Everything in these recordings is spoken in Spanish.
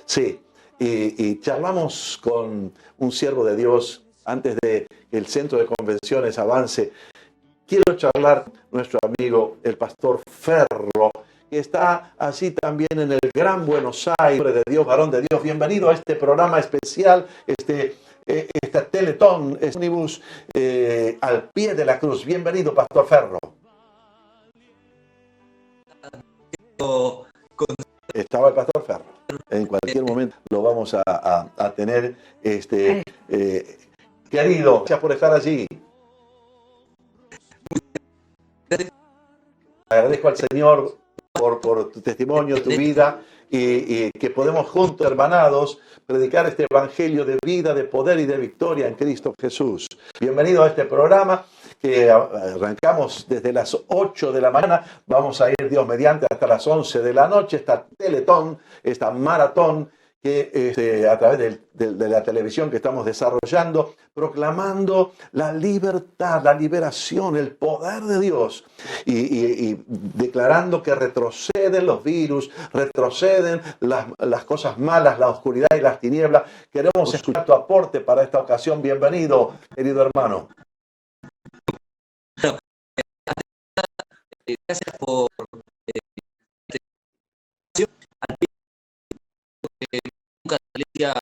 Sí, y charlamos con un siervo de Dios antes de que el centro de convenciones avance. Quiero charlar con nuestro amigo, el pastor Ferro, que está allí también en el Gran Buenos Aires, hombre de Dios, varón de Dios. Bienvenido a este programa especial, esta Teletón, este ómnibus al pie de la cruz. Bienvenido, pastor Ferro. Estaba el pastor Ferro. En cualquier momento lo vamos a tener. Querido, gracias por estar allí. Agradezco al Señor por tu testimonio, tu vida, y que podemos juntos, hermanados, predicar este evangelio de vida, de poder y de victoria en Cristo Jesús. Bienvenido a este programa que arrancamos desde las 8 de la mañana. Vamos a ir, Dios mediante, hasta las 11 de la noche. Esta teletón, esta maratón que a través de la televisión que estamos desarrollando, proclamando la libertad, la liberación, el poder de Dios y declarando que retroceden los virus, retroceden las cosas malas, la oscuridad y las tinieblas. Queremos escuchar tu aporte para esta ocasión. Bienvenido, querido hermano. Gracias por nunca la iglesia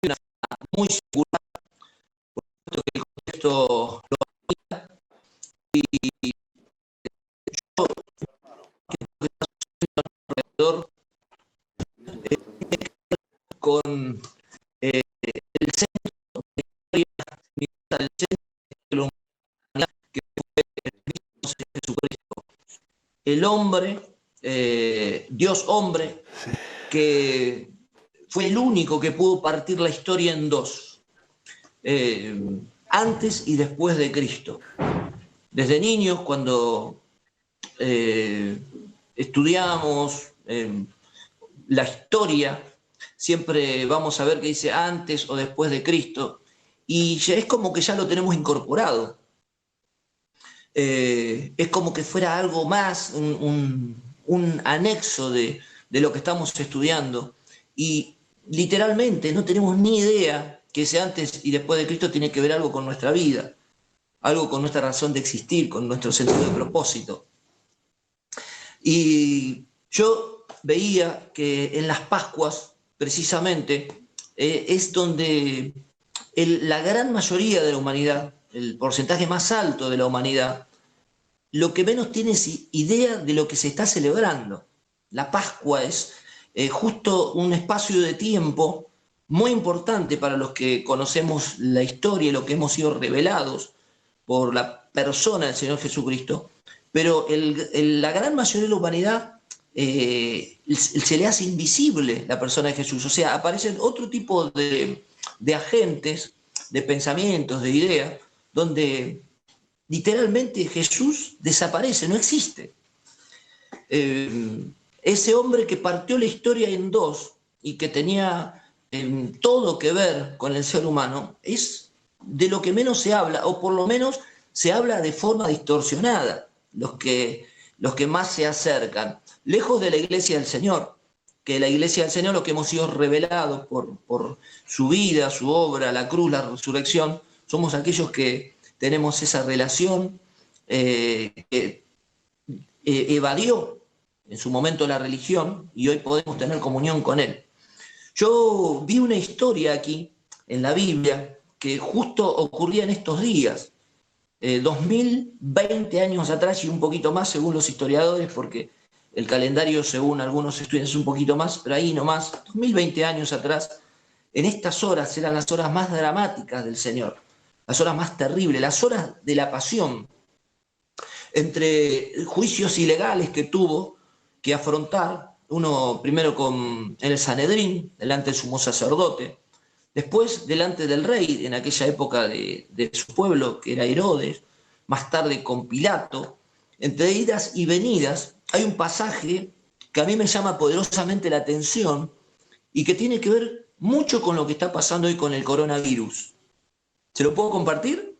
una muy singular, por supuesto que el contexto lo apoya, y yo alrededor con el centro de la historia del centro de la humanidad que fue el mismo Jesucristo, el hombre, Dios hombre, que fue el único que pudo partir la historia en dos, antes y después de Cristo. Desde niños, cuando estudiamos la historia, siempre vamos a ver que dice antes o después de Cristo, y ya es como que ya lo tenemos incorporado. Es como que fuera algo más, un anexo de lo que estamos estudiando, y literalmente no tenemos ni idea que ese antes y después de Cristo tiene que ver algo con nuestra vida, algo con nuestra razón de existir, con nuestro sentido de propósito. Y yo veía que en las Pascuas, precisamente, es donde la gran mayoría de la humanidad, el porcentaje más alto de la humanidad, lo que menos tiene es idea de lo que se está celebrando. La Pascua es justo un espacio de tiempo muy importante para los que conocemos la historia y lo que hemos sido revelados por la persona del Señor Jesucristo, pero la gran mayoría de la humanidad se le hace invisible la persona de Jesús. O sea, aparecen otro tipo de agentes, de pensamientos, de ideas, donde literalmente Jesús desaparece, no existe. Ese hombre que partió la historia en dos y que tenía todo que ver con el ser humano, es de lo que menos se habla, o por lo menos se habla de forma distorsionada, los que más se acercan, lejos de la iglesia del Señor, que la iglesia del Señor, lo que hemos sido revelados por su vida, su obra, la cruz, la resurrección, somos aquellos que tenemos esa relación que evadió en su momento la religión y hoy podemos tener comunión con él. Yo vi una historia aquí en la Biblia que justo ocurría en estos días, 2020 años atrás y un poquito más según los historiadores, porque el calendario según algunos estudios es un poquito más, pero ahí nomás, 2020 años atrás, en estas horas eran las horas más dramáticas del Señor, las horas más terribles, las horas de la pasión, entre juicios ilegales que tuvo que afrontar, uno primero en el Sanedrín, delante del sumo sacerdote, después delante del rey, en aquella época de su pueblo, que era Herodes, más tarde con Pilato, entre idas y venidas, hay un pasaje que a mí me llama poderosamente la atención y que tiene que ver mucho con lo que está pasando hoy con el coronavirus. ¿Se lo puedo compartir?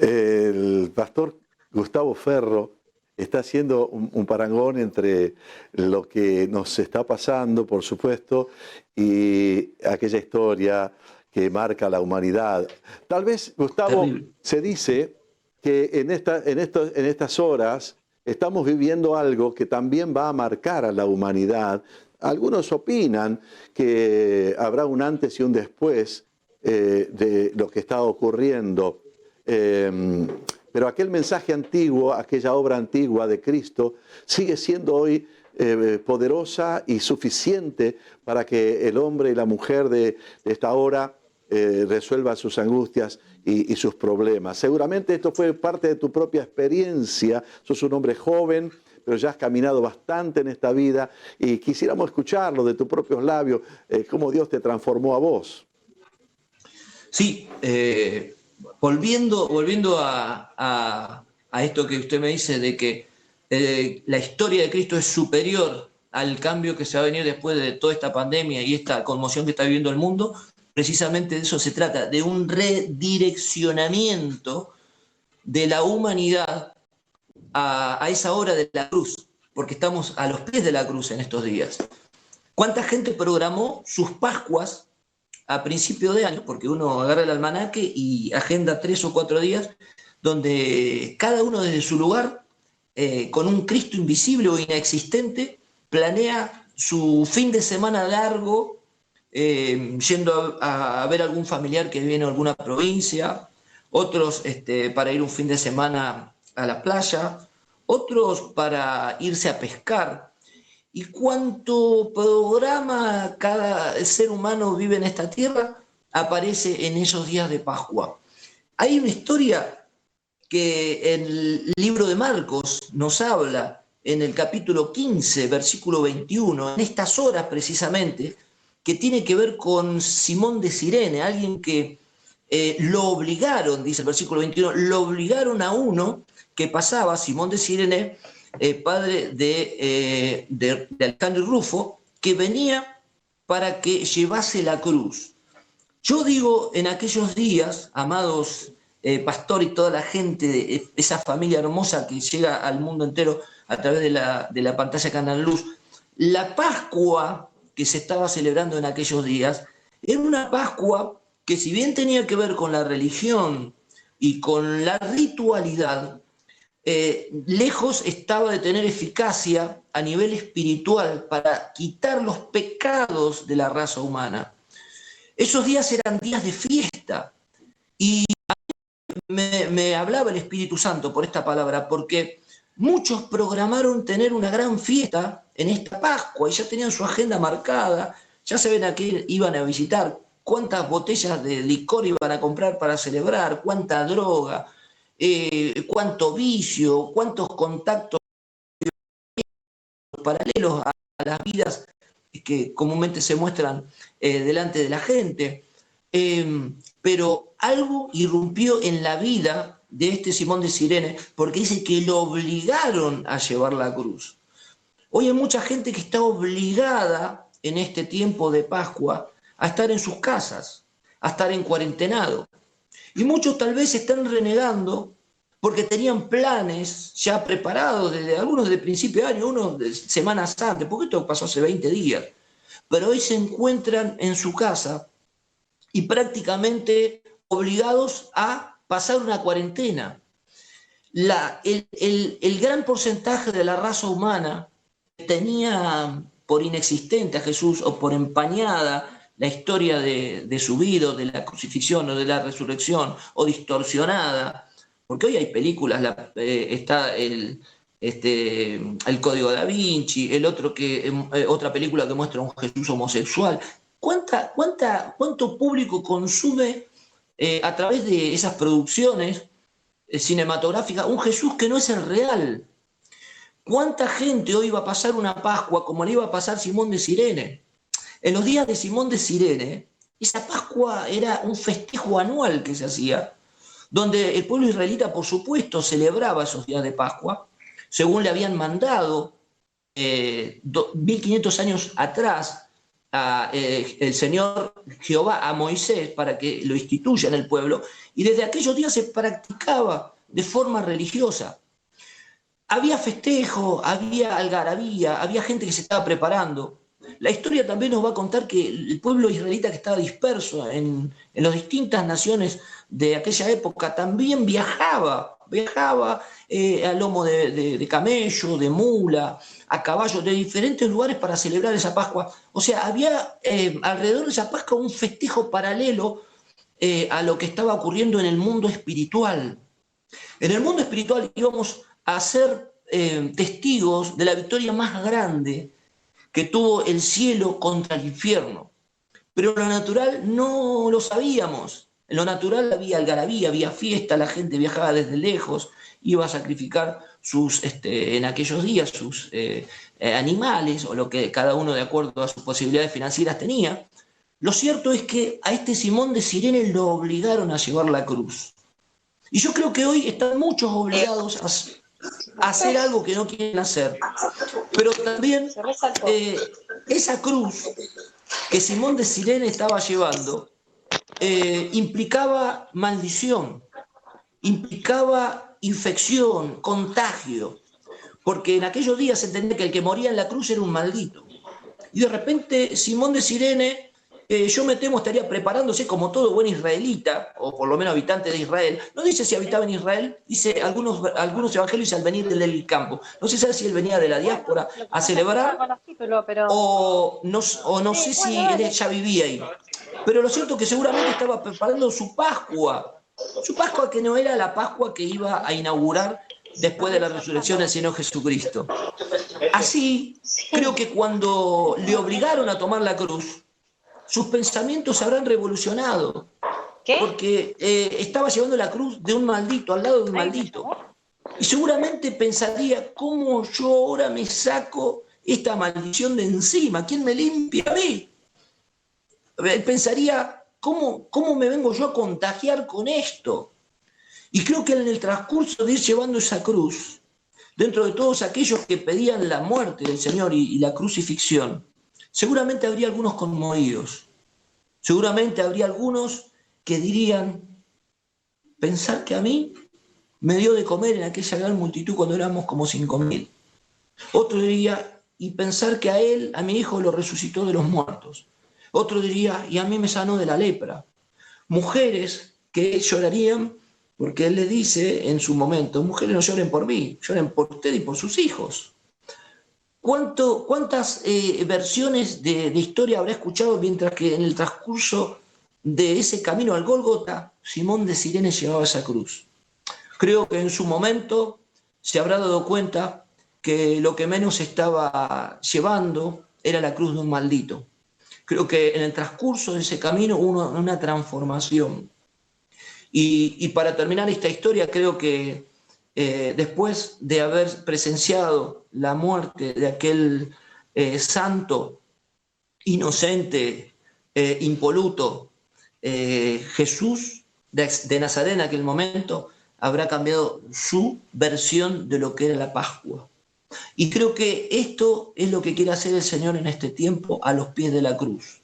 El pastor Gustavo Ferro está haciendo un parangón entre lo que nos está pasando, por supuesto, y aquella historia que marca la humanidad. Tal vez, Gustavo, Terrible. se dice que en estas horas estamos viviendo algo que también va a marcar a la humanidad. Algunos opinan que habrá un antes y un después de lo que está ocurriendo. Pero aquel mensaje antiguo, aquella obra antigua de Cristo, sigue siendo hoy poderosa y suficiente para que el hombre y la mujer de esta hora resuelvan sus angustias y sus problemas. Seguramente esto fue parte de tu propia experiencia. Sos un hombre joven, pero ya has caminado bastante en esta vida y quisiéramos escucharlo de tus propios labios, cómo Dios te transformó a vos. Sí, volviendo a esto que usted me dice de que la historia de Cristo es superior al cambio que se va a venir después de toda esta pandemia y esta conmoción que está viviendo el mundo, precisamente de eso se trata, de un redireccionamiento de la humanidad a esa hora de la cruz, porque estamos a los pies de la cruz en estos días. ¿Cuánta gente programó sus Pascuas a principio de año? Porque uno agarra el almanaque y agenda 3 o 4 días donde cada uno desde su lugar, con un Cristo invisible o inexistente, planea su fin de semana largo, yendo a ver algún familiar que viene a alguna provincia, otros para ir un fin de semana a la playa, otros para irse a pescar. ¿Y cuánto programa cada ser humano vive en esta tierra aparece en esos días de Pascua? Hay una historia que el libro de Marcos nos habla en el capítulo 15, versículo 21, en estas horas precisamente, que tiene que ver con Simón de Cirene, alguien que lo obligaron, dice el versículo 21, lo obligaron a uno que pasaba, Simón de Cirene, padre de Alejandro y Rufo, que venía para que llevase la cruz. Yo digo, en aquellos días, amados pastor y toda la gente, esa familia hermosa que llega al mundo entero a través de la pantalla Canal Luz, la Pascua que se estaba celebrando en aquellos días era una Pascua que, si bien tenía que ver con la religión y con la ritualidad, lejos estaba de tener eficacia a nivel espiritual para quitar los pecados de la raza humana. Esos días eran días de fiesta y me hablaba el Espíritu Santo por esta palabra, porque muchos programaron tener una gran fiesta en esta Pascua y ya tenían su agenda marcada, ya saben a qué iban a visitar, cuántas botellas de licor iban a comprar para celebrar, cuánta droga, cuánto vicio, cuántos contactos paralelos a las vidas que comúnmente se muestran delante de la gente. Pero algo irrumpió en la vida de este Simón de Cirene, porque dice que lo obligaron a llevar la cruz. Hoy hay mucha gente que está obligada en este tiempo de Pascua a estar en sus casas, a estar en cuarentenado. Y muchos tal vez están renegando porque tenían planes ya preparados, desde algunos de principio de año, unos de semanas antes, porque esto pasó hace 20 días. Pero hoy se encuentran en su casa y prácticamente obligados a pasar una cuarentena. El gran porcentaje de la raza humana tenía por inexistente a Jesús o por empañada la historia de su vida, o de la crucifixión o de la resurrección, o distorsionada, porque hoy hay películas, está el Código Da Vinci, otra película que muestra a un Jesús homosexual. ¿Cuánto público consume a través de esas producciones cinematográficas un Jesús que no es el real? ¿Cuánta gente hoy va a pasar una Pascua como le iba a pasar Simón de Cirene? En los días de Simón de Cirene, esa Pascua era un festejo anual que se hacía, donde el pueblo israelita, por supuesto, celebraba esos días de Pascua, según le habían mandado 1500 años atrás el Señor Jehová a Moisés para que lo instituya en el pueblo, y desde aquellos días se practicaba de forma religiosa. había festejo, había algarabía, había gente que se estaba preparando. La historia también nos va a contar que el pueblo israelita que estaba disperso en las distintas naciones de aquella época también viajaba a lomo de camello, de mula, a caballo, de diferentes lugares para celebrar esa Pascua. O sea, había alrededor de esa Pascua un festejo paralelo a lo que estaba ocurriendo en el mundo espiritual. En el mundo espiritual íbamos a ser testigos de la victoria más grande que tuvo el cielo contra el infierno. Pero en lo natural no lo sabíamos. En lo natural había algarabía, había fiesta, la gente viajaba desde lejos, iba a sacrificar en aquellos días sus animales o lo que cada uno de acuerdo a sus posibilidades financieras tenía. Lo cierto es que a este Simón de Cirene lo obligaron a llevar la cruz. Y yo creo que hoy están muchos obligados a hacer algo que no quieren hacer. Pero también esa cruz que Simón de Cirene estaba llevando implicaba maldición, implicaba infección, contagio, porque en aquellos días se entendía que el que moría en la cruz era un maldito. Y de repente Simón de Cirene, yo me temo, estaría preparándose como todo buen israelita, o por lo menos habitante de Israel. No dice si habitaba en Israel, dice algunos evangelios al venir del campo. No se sabe si él venía de la diáspora a celebrar o no sé si él ya vivía ahí. Pero lo cierto es que seguramente estaba preparando su Pascua que no era la Pascua que iba a inaugurar después de la resurrección del Señor Jesucristo. Así, creo que cuando le obligaron a tomar la cruz, sus pensamientos se habrán revolucionado. ¿Qué? Porque estaba llevando la cruz de un maldito, al lado de un maldito. Y seguramente pensaría, ¿cómo yo ahora me saco esta maldición de encima? ¿Quién me limpia a mí? Él pensaría, ¿cómo me vengo yo a contagiar con esto? Y creo que en el transcurso de ir llevando esa cruz, dentro de todos aquellos que pedían la muerte del Señor y la crucifixión, seguramente habría algunos conmovidos. Seguramente habría algunos que dirían, pensar que a mí me dio de comer en aquella gran multitud cuando éramos como 5.000. Otro diría, y pensar que a él, a mi hijo, lo resucitó de los muertos. Otro diría, y a mí me sanó de la lepra. Mujeres que llorarían porque él le dice en su momento, mujeres no lloren por mí, lloren por usted y por sus hijos. ¿Cuántas versiones de historia habrá escuchado mientras que en el transcurso de ese camino al Gólgota, Simón de Cirene llevaba esa cruz? Creo que en su momento se habrá dado cuenta que lo que menos estaba llevando era la cruz de un maldito. Creo que en el transcurso de ese camino hubo una transformación. Y para terminar esta historia, creo que después de haber presenciado la muerte de aquel santo, inocente, impoluto, Jesús de Nazaret en aquel momento habrá cambiado su versión de lo que era la Pascua. Y creo que esto es lo que quiere hacer el Señor en este tiempo a los pies de la cruz.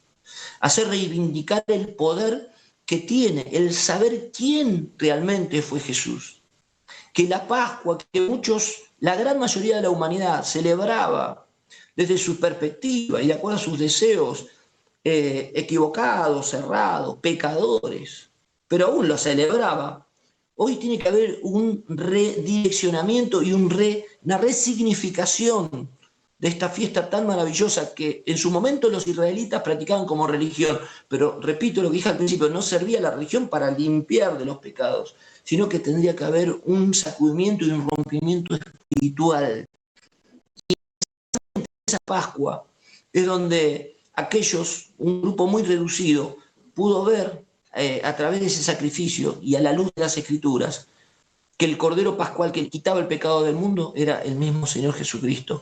Hacer reivindicar el poder que tiene, el saber quién realmente fue Jesús. Que la Pascua, que la gran mayoría de la humanidad celebraba desde su perspectiva y de acuerdo a sus deseos equivocados, cerrados, pecadores, pero aún lo celebraba. Hoy tiene que haber un redireccionamiento y una resignificación de esta fiesta tan maravillosa que en su momento los israelitas practicaban como religión. Pero repito lo que dije al principio, no servía la religión para limpiar de los pecados, sino que tendría que haber un sacudimiento y un rompimiento espiritual. Y esa Pascua es donde un grupo muy reducido, pudo ver a través de ese sacrificio y a la luz de las Escrituras, que el Cordero Pascual que quitaba el pecado del mundo era el mismo Señor Jesucristo.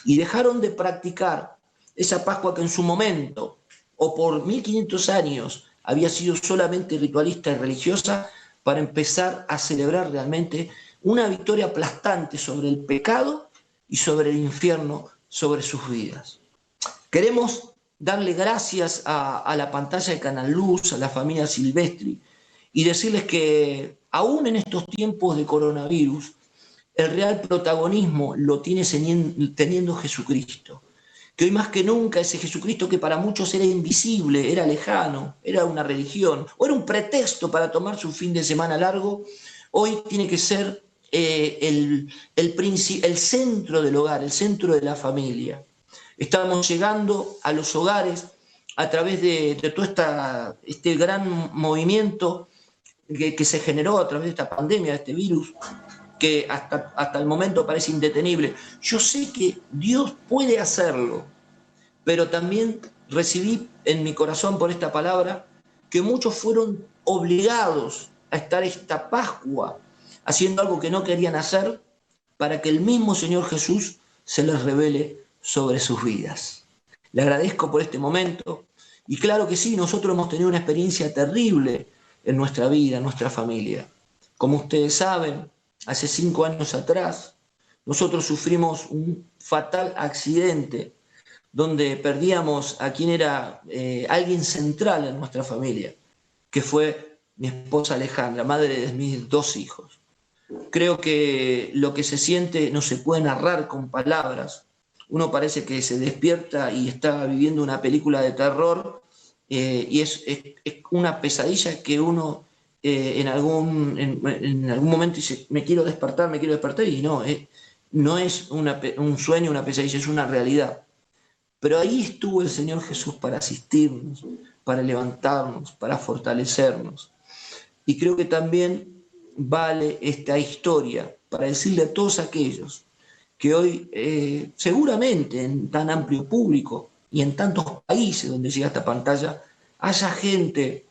Y dejaron de practicar esa Pascua que en su momento, o por 1500 años, había sido solamente ritualista y religiosa, para empezar a celebrar realmente una victoria aplastante sobre el pecado y sobre el infierno, sobre sus vidas. Queremos darle gracias a la pantalla de Canal Luz, a la familia Silvestri, y decirles que aún en estos tiempos de coronavirus, el real protagonismo lo tiene teniendo Jesucristo. Que hoy más que nunca ese Jesucristo que para muchos era invisible, era lejano, era una religión, o era un pretexto para tomar su fin de semana largo, hoy tiene que ser el centro del hogar, el centro de la familia. Estamos llegando a los hogares a través de todo este gran movimiento que se generó a través de esta pandemia, de este virus, que hasta el momento parece indetenible. Yo sé que Dios puede hacerlo, pero también recibí en mi corazón por esta palabra que muchos fueron obligados a estar esta Pascua haciendo algo que no querían hacer para que el mismo Señor Jesús se les revele sobre sus vidas. Le agradezco por este momento y claro que sí, nosotros hemos tenido una experiencia terrible en nuestra vida, en nuestra familia. Como ustedes saben, hace 5 años atrás, nosotros sufrimos un fatal accidente donde perdíamos a quien era alguien central en nuestra familia, que fue mi esposa Alejandra, madre de mis 2 hijos. Creo que lo que se siente no se puede narrar con palabras. Uno parece que se despierta y está viviendo una película de terror y es una pesadilla que uno en algún momento dice, me quiero despertar, y no es un sueño, una pesadilla, es una realidad. Pero ahí estuvo el Señor Jesús para asistirnos, para levantarnos, para fortalecernos. Y creo que también vale esta historia para decirle a todos aquellos que hoy seguramente en tan amplio público y en tantos países donde llega esta pantalla, haya gente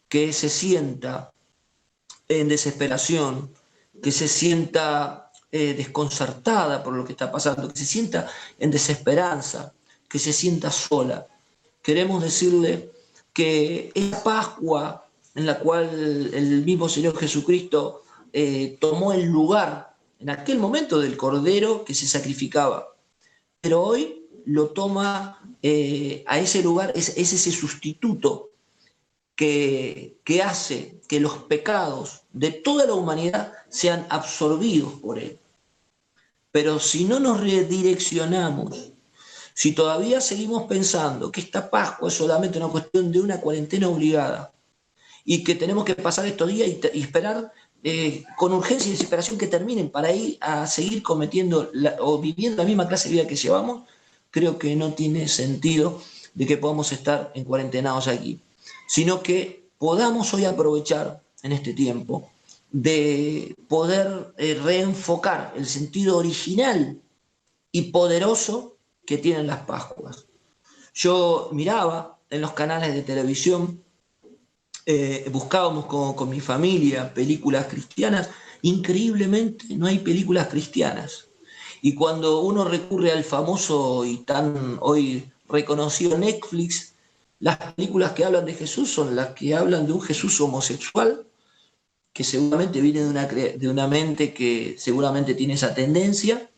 que se sienta en desesperación, que se sienta desconcertada por lo que está pasando, que se sienta en desesperanza, que se sienta sola. Queremos decirle que esa Pascua en la cual el mismo Señor Jesucristo tomó el lugar en aquel momento del Cordero que se sacrificaba, pero hoy lo toma a ese lugar, es ese sustituto que hace que los pecados de toda la humanidad sean absorbidos por Él. Pero si no nos redireccionamos, si todavía seguimos pensando que esta Pascua es solamente una cuestión de una cuarentena obligada y que tenemos que pasar estos días y esperar con urgencia y desesperación que terminen para ir a seguir cometiendo o viviendo la misma clase de vida que llevamos, creo que no tiene sentido de que podamos estar en cuarentenados aquí, sino que podamos hoy aprovechar en este tiempo de poder reenfocar el sentido original y poderoso que tienen las Pascuas. Yo miraba en los canales de televisión, buscábamos con mi familia películas cristianas, increíblemente no hay películas cristianas. Y cuando uno recurre al famoso y tan hoy reconocido Netflix, las películas que hablan de Jesús son las que hablan de un Jesús homosexual, que seguramente viene de una mente que seguramente tiene esa tendencia,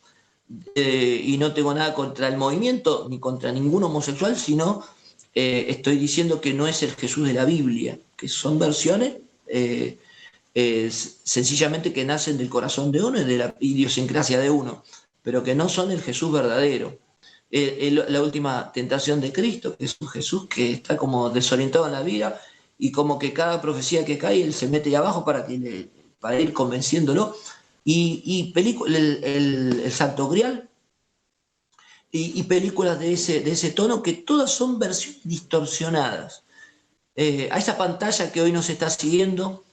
y no tengo nada contra el movimiento ni contra ningún homosexual, sino estoy diciendo que no es el Jesús de la Biblia, que son versiones sencillamente que nacen del corazón de uno y de la idiosincrasia de uno, pero que no son el Jesús verdadero. La última tentación de Cristo, que es un Jesús que está como desorientado en la vida y como que cada profecía que cae él se mete ahí abajo para ir convenciéndolo. Y el Santo Grial y películas de ese tono que todas son versiones distorsionadas. A esa pantalla que hoy nos está siguiendo,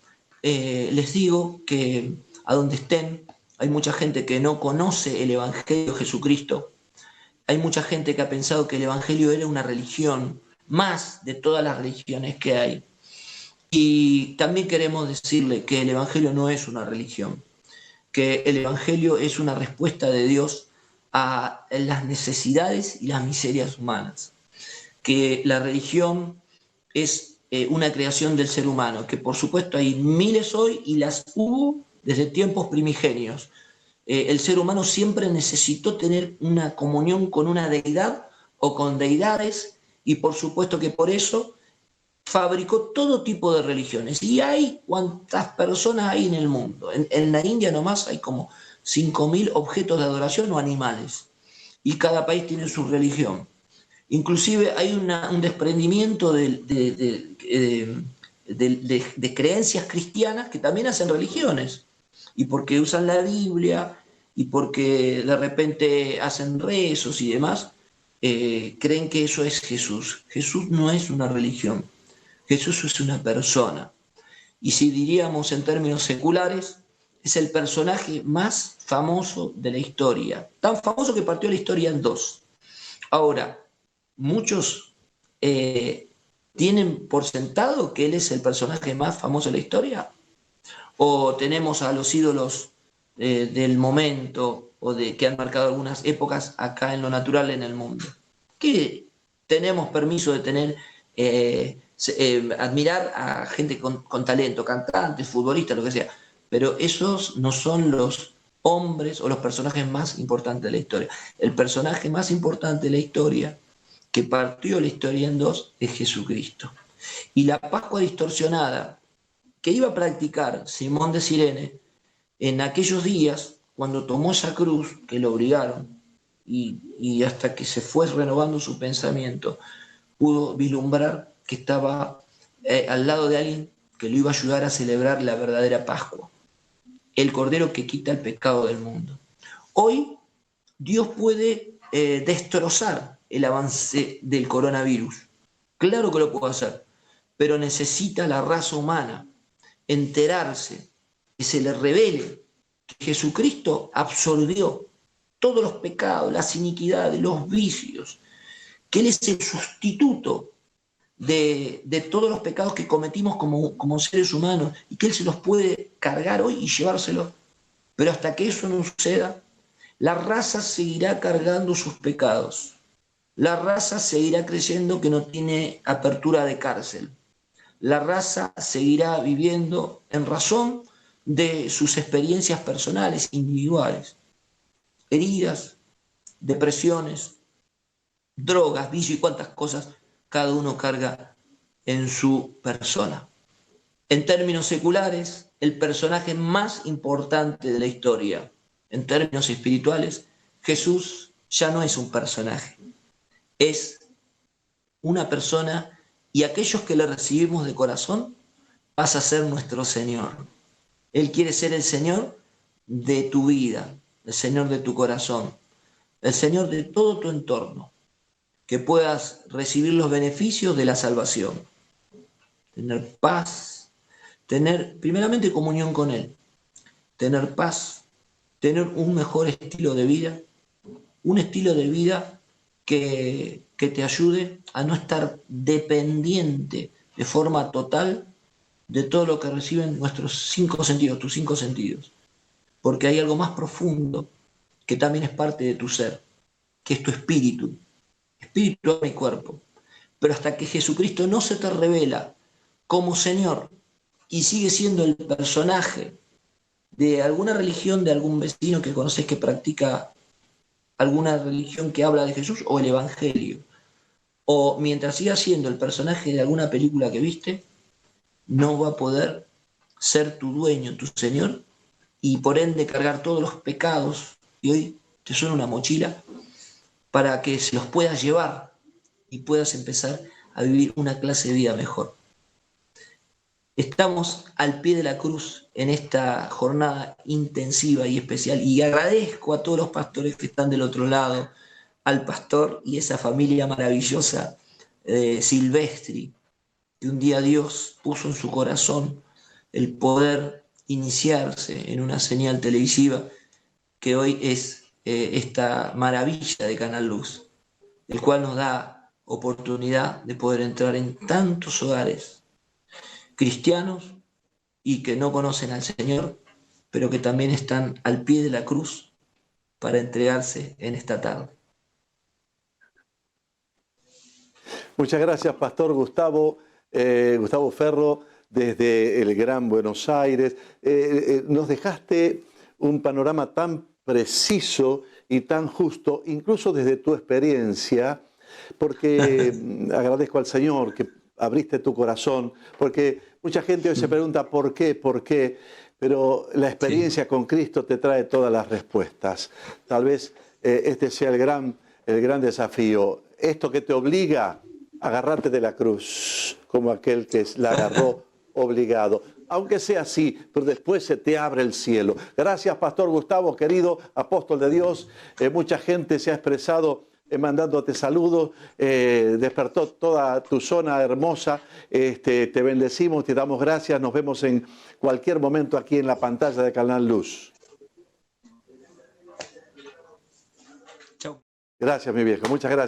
les digo que a donde estén hay mucha gente que no conoce el Evangelio de Jesucristo. Hay mucha gente que ha pensado que el Evangelio era una religión, más de todas las religiones que hay. Y también queremos decirle que el Evangelio no es una religión, que el Evangelio es una respuesta de Dios a las necesidades y las miserias humanas, que la religión es una creación del ser humano, que por supuesto hay miles hoy y las hubo desde tiempos primigenios. El ser humano siempre necesitó tener una comunión con una deidad o con deidades y por supuesto que por eso fabricó todo tipo de religiones. Y hay cuantas personas hay en el mundo. En la India nomás hay como 5.000 objetos de adoración o animales. Y cada país tiene su religión. Inclusive hay un desprendimiento de creencias cristianas que también hacen religiones. Y porque usan la Biblia y porque de repente hacen rezos y demás, creen que eso es Jesús. Jesús no es una religión. Jesús es una persona. Y si diríamos en términos seculares, es el personaje más famoso de la historia. Tan famoso que partió la historia en dos. Ahora, muchos tienen por sentado que él es el personaje más famoso de la historia. O tenemos a los ídolos del momento o de que han marcado algunas épocas acá en lo natural en el mundo. Que tenemos permiso de tener, admirar a gente con talento, cantantes, futbolistas, lo que sea. Pero esos no son los hombres o los personajes más importantes de la historia. El personaje más importante de la historia, que partió la historia en dos, es Jesucristo. Y la Pascua distorsionada que iba a practicar Simón de Cirene en aquellos días, cuando tomó esa cruz, que lo obligaron, y hasta que se fue renovando su pensamiento, pudo vislumbrar que estaba al lado de alguien que lo iba a ayudar a celebrar la verdadera Pascua, el Cordero que quita el pecado del mundo. Hoy Dios puede destrozar el avance del coronavirus. Claro que lo puede hacer, pero necesita la raza humana enterarse, que se le revele que Jesucristo absorbió todos los pecados, las iniquidades, los vicios, que Él es el sustituto de todos los pecados que cometimos como seres humanos y que Él se los puede cargar hoy y llevárselos. Pero hasta que eso no suceda, la raza seguirá cargando sus pecados. La raza seguirá creyendo que no tiene apertura de cárcel. La raza seguirá viviendo en razón de sus experiencias personales, individuales, heridas, depresiones, drogas, vicio y cuántas cosas cada uno carga en su persona. En términos seculares, el personaje más importante de la historia. En términos espirituales, Jesús ya no es un personaje, es una persona, y aquellos que le recibimos de corazón pasa a ser nuestro Señor. Él quiere ser el Señor de tu vida, el Señor de tu corazón, el Señor de todo tu entorno, que puedas recibir los beneficios de la salvación, tener paz, tener primeramente comunión con Él, tener paz, tener un mejor estilo de vida, un estilo de vida que te ayude a no estar dependiente de forma total de todo lo que reciben nuestros 5 sentidos, tus 5 sentidos. Porque hay algo más profundo que también es parte de tu ser, que es tu espíritu, alma y cuerpo. Pero hasta que Jesucristo no se te revela como Señor y sigue siendo el personaje de alguna religión, de algún vecino que conoces que practica alguna religión que habla de Jesús o el Evangelio, o mientras siga siendo el personaje de alguna película que viste, no va a poder ser tu dueño, tu Señor, y por ende cargar todos los pecados, y hoy te suena una mochila, para que se los puedas llevar y puedas empezar a vivir una clase de vida mejor. Estamos al pie de la cruz en esta jornada intensiva y especial, y agradezco a todos los pastores que están del otro lado, al pastor y esa familia maravillosa Silvestri, que un día Dios puso en su corazón el poder iniciarse en una señal televisiva que hoy es esta maravilla de Canal Luz, el cual nos da oportunidad de poder entrar en tantos hogares cristianos y que no conocen al Señor, pero que también están al pie de la cruz para entregarse en esta tarde. Muchas gracias, Pastor Gustavo Ferro, desde el Gran Buenos Aires. Nos dejaste un panorama tan preciso y tan justo, incluso desde tu experiencia, porque agradezco al Señor que abriste tu corazón, porque mucha gente hoy se pregunta ¿por qué? ¿Por qué? pero la experiencia con Cristo te trae todas las respuestas. Tal vez este sea el gran desafío. Esto que te obliga a agarrarte de la cruz, como aquel que la agarró obligado. Aunque sea así, pero después se te abre el cielo. Gracias, Pastor Gustavo, querido apóstol de Dios. Mucha gente se ha expresado mandándote saludos. Despertó toda tu zona hermosa. Te bendecimos, te damos gracias. Nos vemos en cualquier momento aquí en la pantalla de Canal Luz. Chau. Gracias, mi viejo. Muchas gracias.